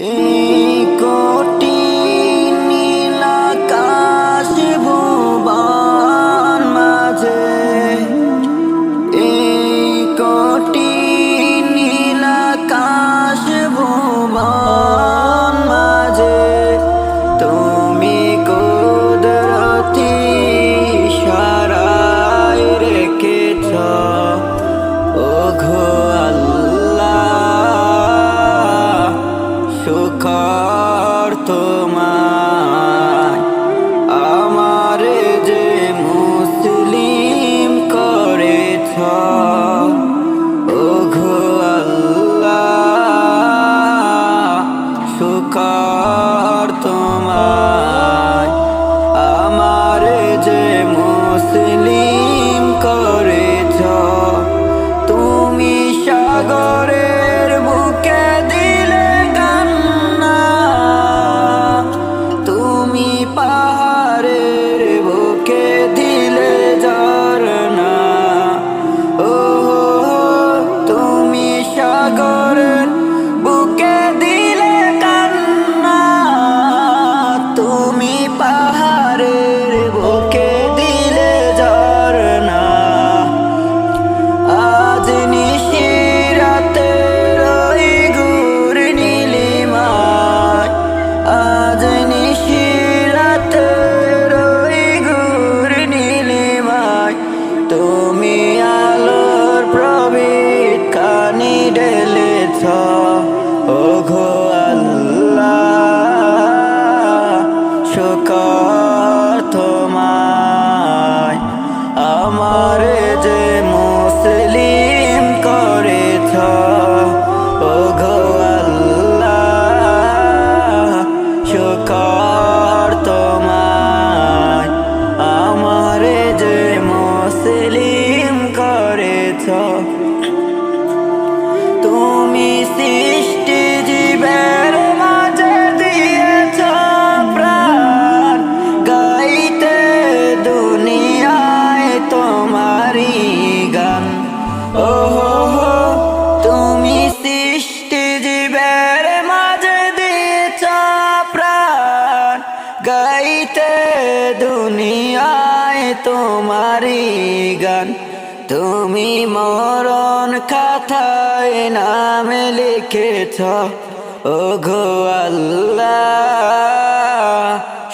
এই কঠিন নীল আকাশ ভুবন মাঝে, এই কঠিন নীল আকাশ ভুবন মাঝে তুমি কুদরতি ইশারায় রেখেছ ওগো শুকর তোমায়, আমারে যে মুসলিম করেছ ওগো আল্লাহ। শুকর তোমায়, আমারে যে মুসলিম করেছ। তুমি সাগরের বুকে দিলে কান্না, তুমি পাহাড়ের বুকে দিলে ঝরনা। ও তুমি সাগরের বুকে দিলে কান্না, তুমি পাহাড়ের বুকে দিলে ঝরনা। আজ নিশিরাতে ওই গুর নীলিমায়, আজ নিশিরাতে ওই গুর নীলিমায় তুমি আলোর প্রবীত কানি ঢেলেছ ওগো আল্লাহ। শুকর তোমায়, আমারে যে মুসলিম করেছ ওগো আল্লাহ। শুকর তোমায়, আমারে যে মুসলিম করেছ। তুমি সৃষ্টি জীবের মাঝে দিয়েছ প্রাণ, গাইতে দুনিয়ায় তোমারি গান। ওহো তুমি সৃষ্টি জীবের মাঝে দিয়েছ প্রাণ, গাইতে দুনিয়ায় তোমারি গান। তুমি মরণ খাতায় নাম লিখেছ ওগো আল্লাহ।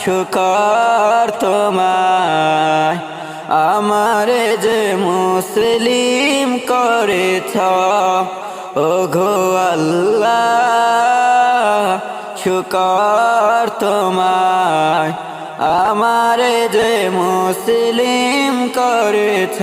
শুকর তোমায়, আমারে যে মুসলিম করেছ ওগো আল্লাহ। শুকর তোমায়, আমারে যে মুসলিম করেছ।